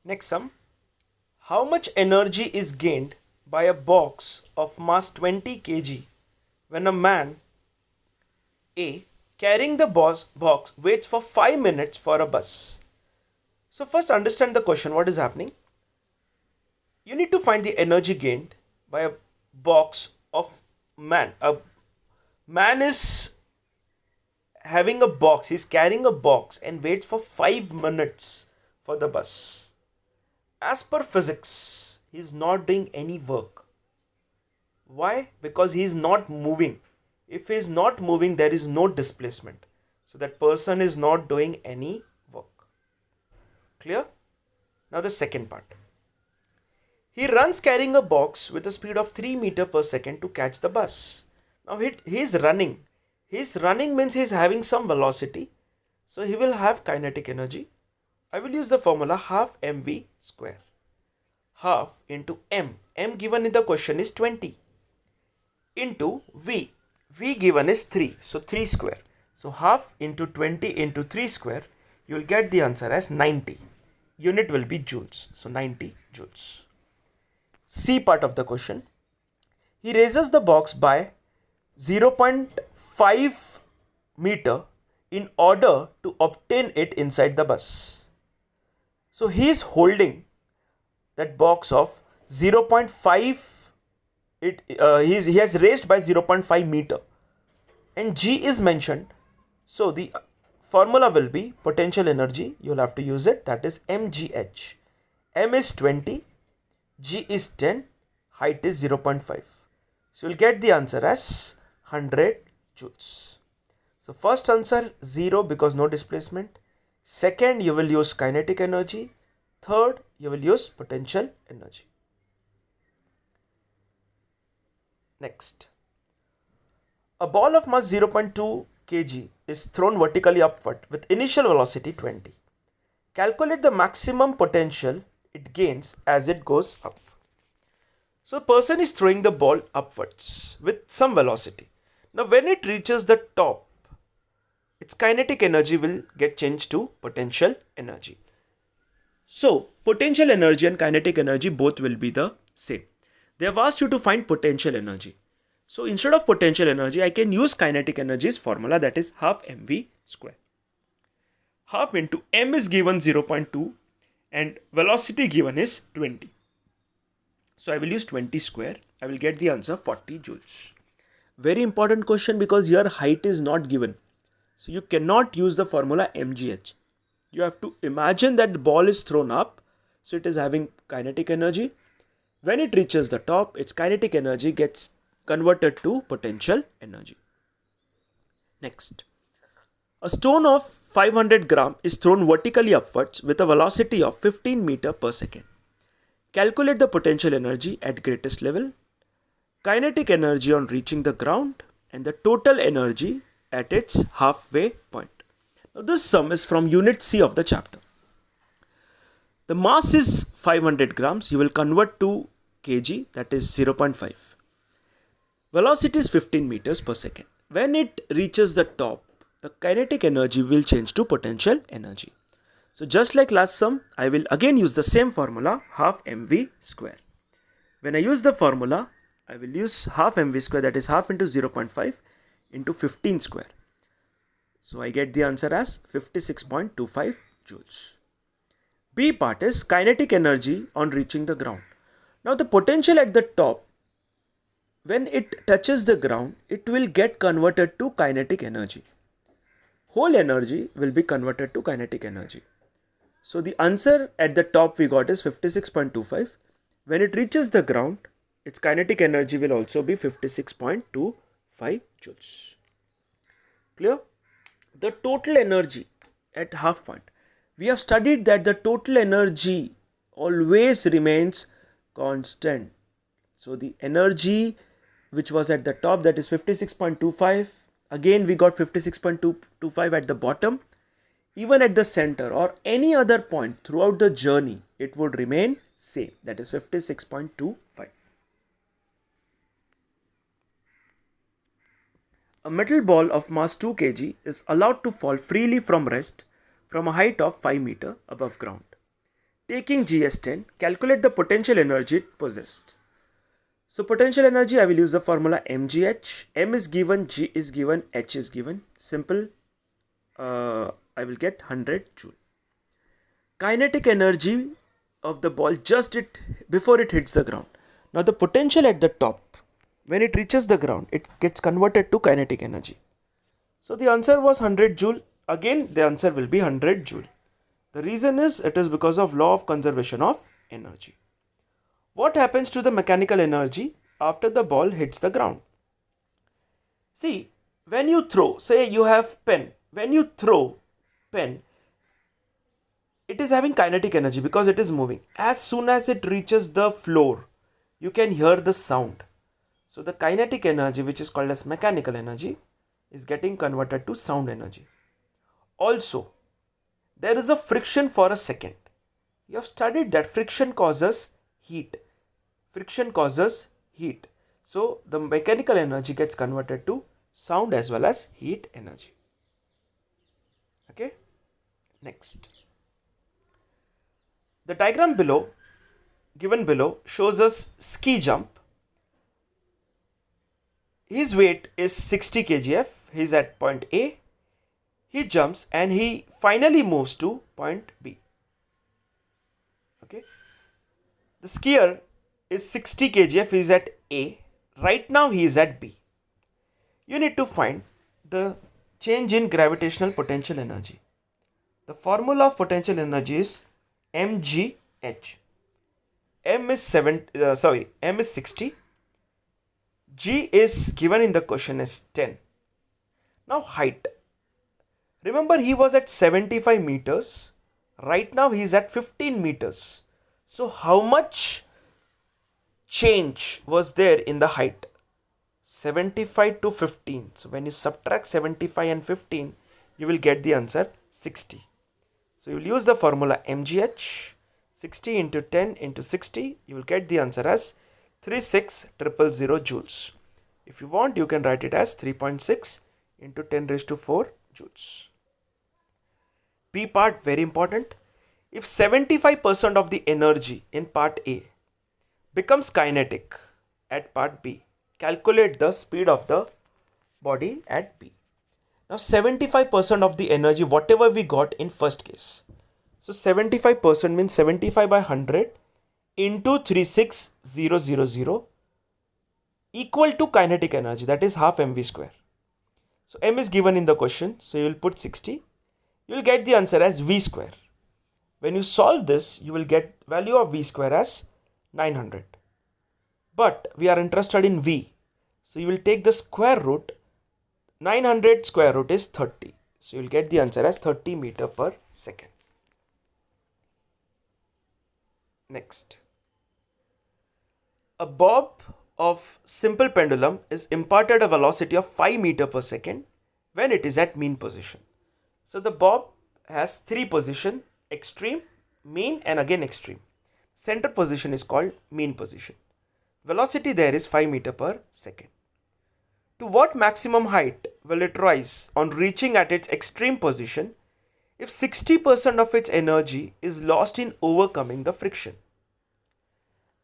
Next sum. How much energy is gained by a box of mass 20 kg when a man A carrying the box waits for 5 minutes for a bus? So first understand the question, what is happening. You need to find the energy gained by a box of man. A man is having a box, he's carrying a box and waits for 5 minutes for the bus. As per physics, he's not doing any work. Why? Because he's not moving. If he's not moving, there is no displacement. So that person is not doing any work. Clear? Now the second part. He runs carrying a box with a speed of 3 meter per second to catch the bus. Now he's running. He's running means he's having some velocity. So he will have kinetic energy. I will use the formula half mv square. Half into m. M given in the question is 20. Into v. V given is 3. So 3 square. So half into 20 into 3 square. You will get the answer as 90. Unit will be joules. So 90 joules. C part of the question. He raises the box by 0.5 meter in order to obtain it inside the bus. So he is holding that box of 0.5, he has raised by 0.5 meter and G is mentioned. So the formula will be potential energy, you will have to use it, that is mgh. M is 20, G is 10, height is 0.5. So you will get the answer as 100 joules. So first answer 0 because no displacement. Second, you will use kinetic energy. Third, you will use potential energy. Next. A ball of mass 0.2 kg is thrown vertically upward with initial velocity 20. Calculate the maximum potential it gains as it goes up. So a person is throwing the ball upwards with some velocity. Now when it reaches the top, its kinetic energy will get changed to potential energy. So potential energy and kinetic energy both will be the same. They have asked you to find potential energy. So instead of potential energy, I can use kinetic energy's formula, that is half mv square. Half into m is given 0.2 and velocity given is 20. So I will use 20 square. I will get the answer 40 joules. Very important question because your height is not given. So you cannot use the formula mgh. You have to imagine that the ball is thrown up. So it is having kinetic energy. When it reaches the top, its kinetic energy gets converted to potential energy. Next. A stone of 500 gram is thrown vertically upwards with a velocity of 15 meter per second. Calculate the potential energy at greatest level, kinetic energy on reaching the ground, and the total energy at its halfway point. Now this sum is from unit C of the chapter. The mass is 500 grams. You will convert to kg, that is 0.5. Velocity is 15 meters per second. When it reaches the top, the kinetic energy will change to potential energy. So just like last sum, I will again use the same formula, half mv square. When I use the formula, I will use half mv square, that is half into 0.5 into 15 square. So I get the answer as 56.25 joules. B part is kinetic energy on reaching the ground. Now the potential at the top, when it touches the ground, it will get converted to kinetic energy. Whole energy will be converted to kinetic energy. So the answer at the top we got is 56.25. When it reaches the ground, its kinetic energy will also be 56.25 joules. Clear? The total energy at half point. We have studied that the total energy always remains constant. So the energy which was at the top, that is 56.25. Again we got 56.25 at the bottom. Even at the center or any other point throughout the journey, it would remain same, that is 56.25. A metal ball of mass 2 kg is allowed to fall freely from rest from a height of 5 meter above ground. Taking GS10, calculate the potential energy it possessed. So potential energy, I will use the formula mgh. M is given, G is given, H is given. Simple. I will get 100 joule. Kinetic energy of the ball just before it hits the ground. Now the potential at the top, when it reaches the ground, it gets converted to kinetic energy. So the answer was 100 joule. Again, the answer will be 100 joule. The reason is, it is because of law of conservation of energy. What happens to the mechanical energy after the ball hits the ground? See, when you throw, say you have pen. When you throw pen, it is having kinetic energy because it is moving. As soon as it reaches the floor, you can hear the sound. So the kinetic energy, which is called as mechanical energy, is getting converted to sound energy. Also, there is a friction for a second. You have studied that friction causes heat. Friction causes heat. So the mechanical energy gets converted to sound as well as heat energy. Okay. Next. The diagram given below shows us ski jump. His weight is 60 kgf. He is at point A. He jumps and he finally moves to point B. Okay. The skier is 60 kgf. He is at A. Right now he is at B. You need to find the change in gravitational potential energy. The formula of potential energy is mgh. M is 60. G is given in the question as 10. Now height. Remember, he was at 75 meters. Right now he is at 15 meters. So how much change was there in the height? 75 to 15. So when you subtract 75 and 15, you will get the answer 60. So you will use the formula mgh. 60 into 10 into 60, you will get the answer as 36000 joules. If you want, you can write it as 3.6 into 10 raised to 4 joules. B part, very important. If 75% of the energy in part A becomes kinetic at part B, calculate the speed of the body at B. Now 75% of the energy, whatever we got in first case. So 75% means 75 by 100 into 36000 equal to kinetic energy, that is half mv square. So m is given in the question, so you will put 60. You will get the answer as v square. When you solve this, you will get value of v square as 900. But we are interested in v. So you will take the square root. 900 square root is 30. So you will get the answer as 30 meter per second. Next. A bob of simple pendulum is imparted a velocity of 5 meter per second when it is at mean position. So the bob has 3 positions: extreme, mean and again extreme. Center position is called mean position. Velocity there is 5 meter per second. To what maximum height will it rise on reaching at its extreme position if 60% of its energy is lost in overcoming the friction?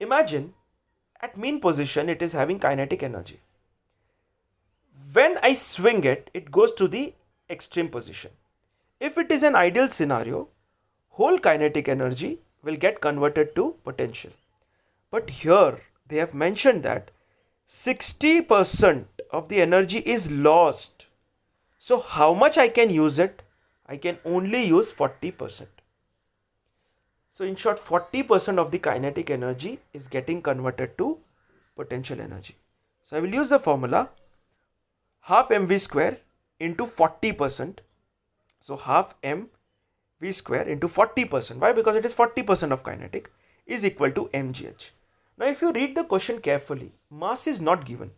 Imagine at mean position it is having kinetic energy. When I swing it, it goes to the extreme position. If it is an ideal scenario, whole kinetic energy will get converted to potential. But here they have mentioned that 60% of the energy is lost. So how much I can use it? I can only use 40%. So in short, 40% of the kinetic energy is getting converted to potential energy. So I will use the formula half mv square into 40%. So half mv square into 40%. Why? Because it is 40% of kinetic is equal to mgh. Now if you read the question carefully, mass is not given.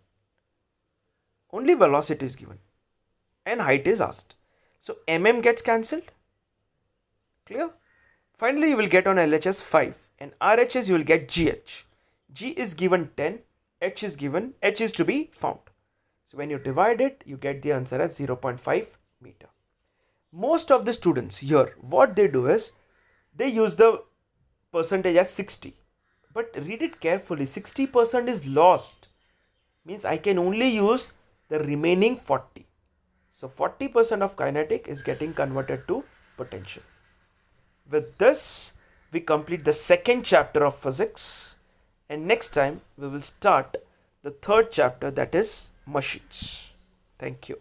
Only velocity is given and height is asked. So mm gets cancelled. Clear? Finally you will get on LHS 5 and RHS you will get GH. G is given 10, H is given, H is to be found. So when you divide it, you get the answer as 0.5 meter. Most of the students here, what they do is, they use the percentage as 60. But read it carefully. 60% is lost. Means I can only use the remaining 40. So 40% of kinetic is getting converted to potential. With this, we complete the second chapter of physics. And next time, we will start the third chapter, that is machines. Thank you.